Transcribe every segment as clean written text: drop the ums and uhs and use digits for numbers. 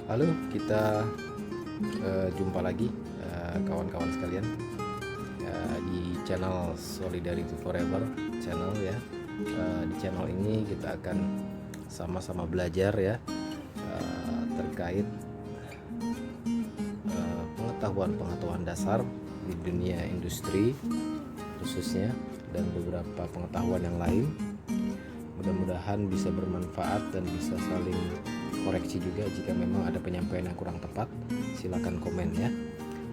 Halo, kita jumpa lagi kawan-kawan sekalian di channel Solidarity Forever channel ya. Di channel ini kita akan sama-sama belajar ya terkait pengetahuan-pengetahuan dasar di dunia industri khususnya dan beberapa pengetahuan yang lain. Mudah-mudahan bisa bermanfaat dan bisa saling koreksi juga jika memang ada penyampaian yang kurang tepat. Silakan komen ya.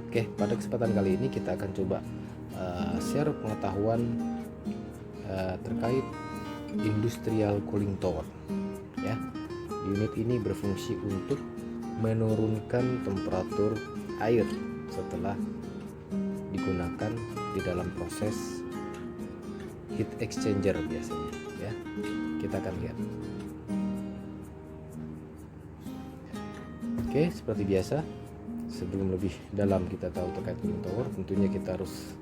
Oke, pada kesempatan kali ini kita akan coba share pengetahuan terkait industrial cooling tower ya. Unit ini berfungsi untuk menurunkan temperatur air setelah digunakan di dalam proses heat exchanger biasanya ya. Kita akan lihat. Oke, seperti biasa, sebelum lebih dalam kita tahu terkait cooling tower, tentunya kita harus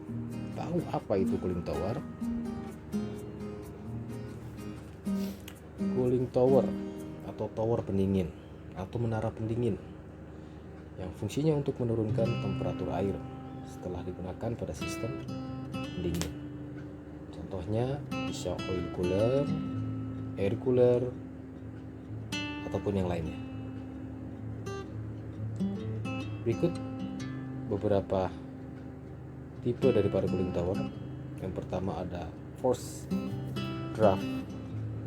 tahu apa itu cooling tower. Cooling tower atau tower pendingin atau menara pendingin yang fungsinya untuk menurunkan temperatur air setelah digunakan pada sistem pendingin. Contohnya bisa oil cooler, air cooler, ataupun yang lainnya. Berikut beberapa tipe daripada cooling tower. Yang pertama ada forced draft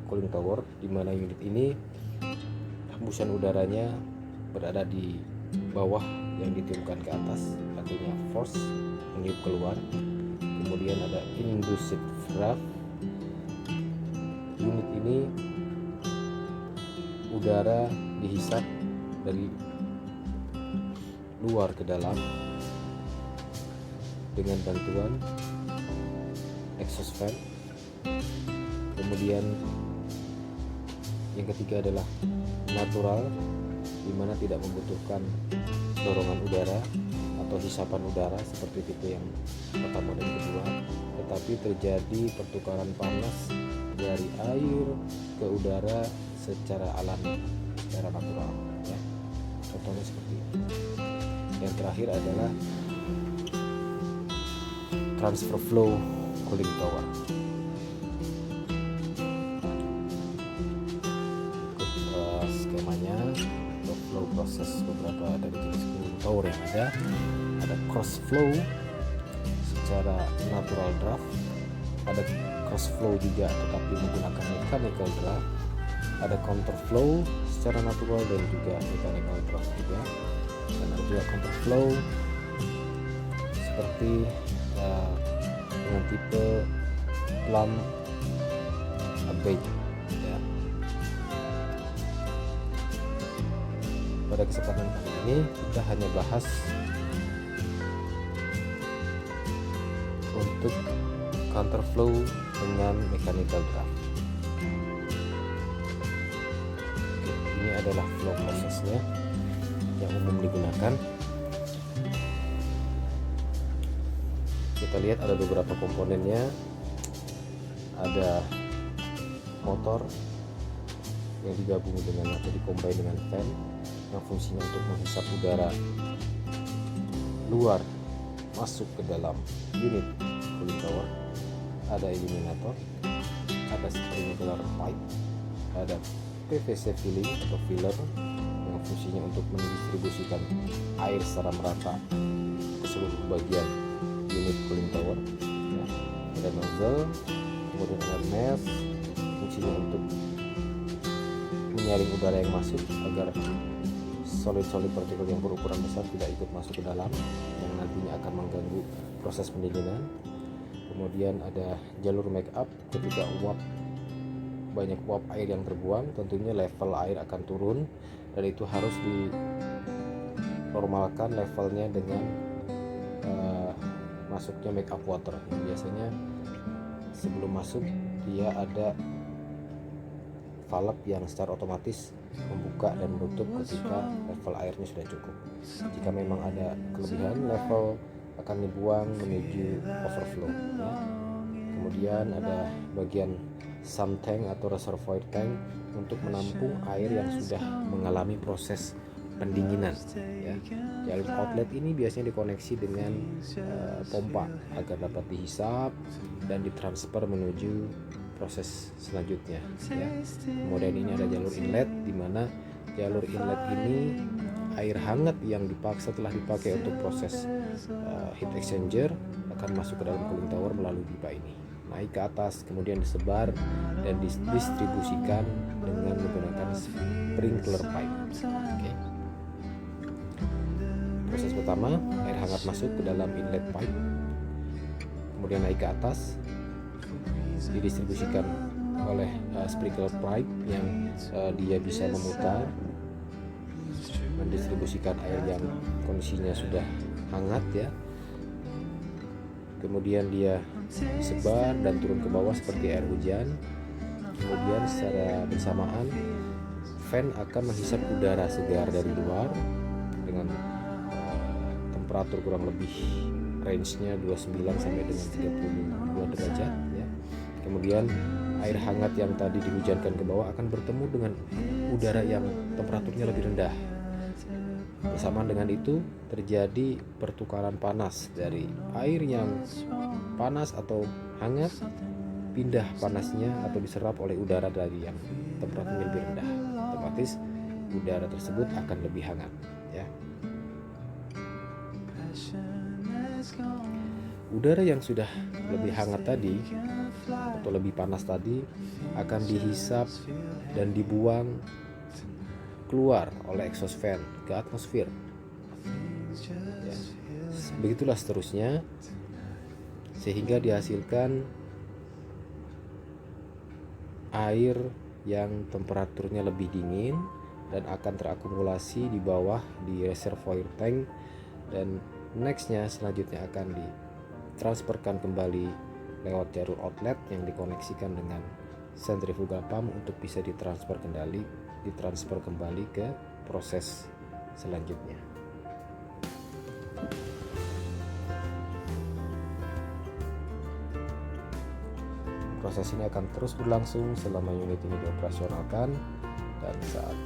cooling tower, di mana unit ini hembusan udaranya berada di bawah yang ditiupkan ke atas, artinya force meniup keluar. Kemudian ada induced draft. Unit ini udara dihisap dari luar ke dalam dengan bantuan exhaust fan. Kemudian yang ketiga adalah natural, di mana tidak membutuhkan dorongan udara atau hisapan udara seperti tipe yang pertama dan kedua, tetapi terjadi pertukaran panas dari air ke udara secara alami, secara natural ya. Contohnya seperti ini. Yang terakhir adalah transfer flow cooling tower. Ikut skemanya untuk flow proses beberapa dari jenis cooling tower yang ada. Ada cross flow secara natural draft, ada cross flow juga tetapi menggunakan mechanical draft, ada counter flow secara natural dan juga mechanical draft juga, dan ada juga counter flow seperti dengan tipe plumb abate ya. Pada kesempatan kali ini kita hanya bahas untuk counter flow dengan mechanical draft. Ini adalah flow prosesnya yang umum digunakan. Kita lihat ada beberapa komponennya. Ada motor yang digabung dengan atau dikombin dengan fan yang fungsinya untuk menghisap udara luar masuk ke dalam unit cooling tower. Ada eliminator, ada sprinkler pipe, ada PVC filling atau filler yang fungsinya untuk mendistribusikan air secara merata ke seluruh bagian unit cooling tower ya. Ada nozzle, kemudian ada mesh, fungsinya untuk menyaring udara yang masuk agar solid-solid partikel yang berukuran besar tidak ikut masuk ke dalam yang nantinya akan mengganggu proses pendinginan. Kemudian ada jalur make up, ketika banyak uap air yang terbuang, tentunya level air akan turun dan itu harus dinormalkan levelnya dengan masuknya make up water. Biasanya sebelum masuk dia ada valve yang secara otomatis membuka dan menutup ketika level airnya sudah cukup. Jika memang ada kelebihan, level akan dibuang menuju overflow ya. Kemudian ada bagian sump tank atau reservoir tank untuk menampung air yang sudah mengalami proses pendinginan ya. Jalur outlet ini biasanya dikoneksi dengan pompa agar dapat dihisap dan ditransfer menuju proses selanjutnya ya. Kemudian ini ada jalur inlet, di mana jalur inlet ini air hangat yang telah dipakai untuk proses heat exchanger akan masuk ke dalam cooling tower melalui pipa ini, naik ke atas, kemudian disebar dan didistribusikan dengan menggunakan sprinkler pipe. Okay. Proses pertama, air hangat masuk ke dalam inlet pipe, kemudian naik ke atas, didistribusikan oleh sprinkler pipe yang dia bisa memutar, mendistribusikan air yang kondisinya sudah hangat ya. Kemudian dia sebar dan turun ke bawah seperti air hujan. Kemudian secara bersamaan fan akan menghisap udara segar dari luar dengan temperatur kurang lebih range-nya 29 sampai dengan 32 derajat ya. Kemudian air hangat yang tadi dihujankan ke bawah akan bertemu dengan udara yang temperaturnya lebih rendah. Bersamaan dengan itu terjadi pertukaran panas dari air yang panas atau hangat, pindah panasnya atau diserap oleh udara dari yang temperaturnya lebih rendah. Otomatis udara tersebut akan lebih hangat ya. Udara yang sudah lebih hangat tadi atau lebih panas tadi akan dihisap dan dibuang keluar oleh exhaust fan ke atmosfer ya. Begitulah seterusnya sehingga dihasilkan air yang temperaturnya lebih dingin dan akan terakumulasi di bawah di reservoir tank, dan nextnya selanjutnya akan ditransferkan kembali lewat jalur outlet yang dikoneksikan dengan centrifugal pump untuk bisa ditransfer kembali ke proses selanjutnya. Proses ini akan terus berlangsung selama unit ini dioperasionalkan, dan saat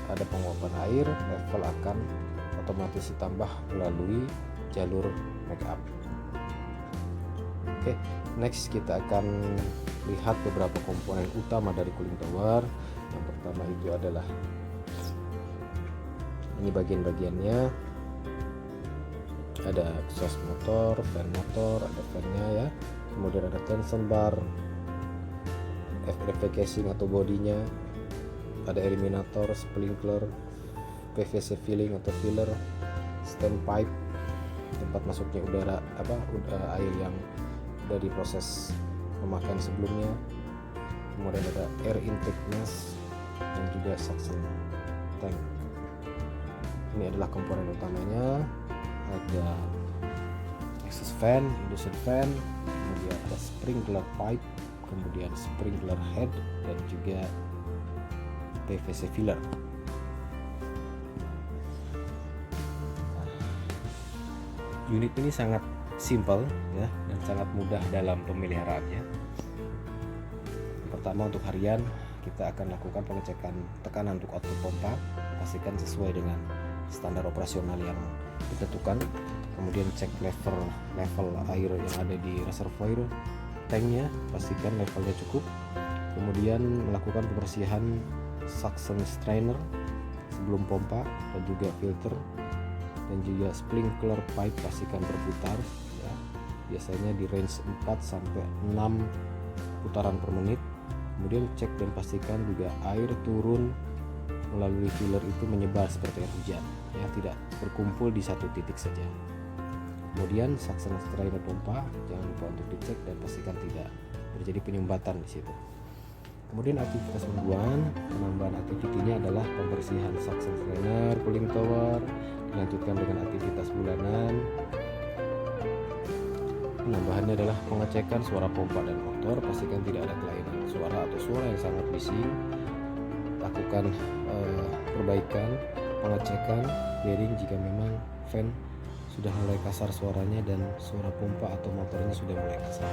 ada penguapan air, level akan otomatis ditambah melalui jalur backup. Oke, next kita akan lihat beberapa komponen utama dari cooling tower. Yang pertama itu adalah ini bagian-bagiannya, ada exhaust motor, fan motor, ada fan-nya ya. Kemudian ada tension bar, FRV casing atau bodinya, ada eliminator, sprinkler, PVC filling atau filler, stand pipe tempat masuknya air yang dari proses pemakaian sebelumnya. Kemudian ada air intake mask dan juga suction tank. Ini adalah komponen utamanya. Ada exhaust fan, induction fan, kemudian ada sprinkler pipe, kemudian sprinkler head, dan juga PVC filler. Unit ini sangat simple ya, dan sangat mudah dalam pemeliharaannya. Pertama, untuk harian kita akan lakukan pengecekan tekanan untuk output pompa, pastikan sesuai dengan standar operasional yang ditentukan. Kemudian cek level air yang ada di reservoir tanknya, pastikan levelnya cukup. Kemudian melakukan pembersihan suction strainer sebelum pompa dan juga filter, dan juga sprinkler pipe pastikan berputar ya. Biasanya di range 4 sampai 6 putaran per menit. Kemudian cek dan pastikan juga air turun melalui filler itu menyebar seperti air hujan ya, tidak berkumpul di satu titik saja. Kemudian suction strainer pompa jangan lupa untuk dicek dan pastikan tidak terjadi penyumbatan di situ. Kemudian aktivitas mingguan, penambahan aktivitinya adalah pembersihan suction strainer cooling tower, dilanjutkan dengan aktivitas bulanan. Penambahannya adalah pengecekan suara pompa dan motor, pastikan tidak ada kelainan suara atau suara yang sangat bising. Lakukan perbaikan, pengecekan bearing jika memang fan sudah mulai kasar suaranya dan suara pompa atau motornya sudah mulai kasar.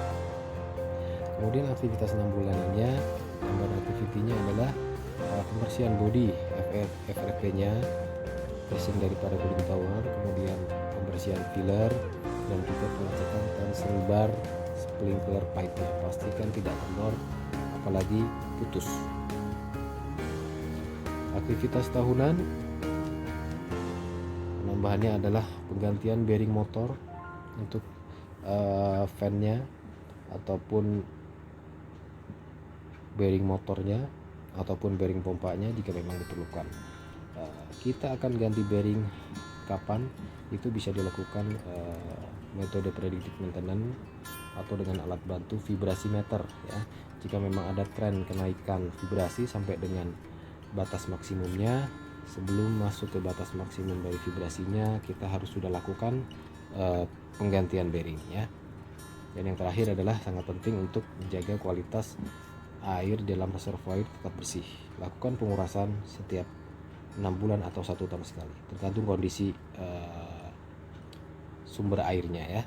Kemudian aktivitas 6 bulanannya, tambahan aktivitinya adalah pembersihan bodi FRV-nya, pressing daripada cooling tower, kemudian pembersihan filler, dan juga pengecekan tension bar sprinkler pipe-nya. Pastikan tidak kendor apalagi putus. Aktivitas tahunan penambahannya adalah penggantian bearing motor untuk fan-nya ataupun bearing motornya ataupun bearing pompanya jika memang diperlukan. Kita akan ganti bearing kapan, itu bisa dilakukan metode predictive maintenance atau dengan alat bantu vibrasi meter ya. Jika memang ada tren kenaikan vibrasi sampai dengan batas maksimumnya, sebelum masuk ke batas maksimum dari vibrasinya, kita harus sudah lakukan penggantian bearing ya. Dan yang terakhir adalah sangat penting untuk menjaga kualitas air dalam reservoir tetap bersih. Lakukan pengurasan setiap 6 bulan atau 1 tahun sekali, tergantung kondisi sumber airnya ya.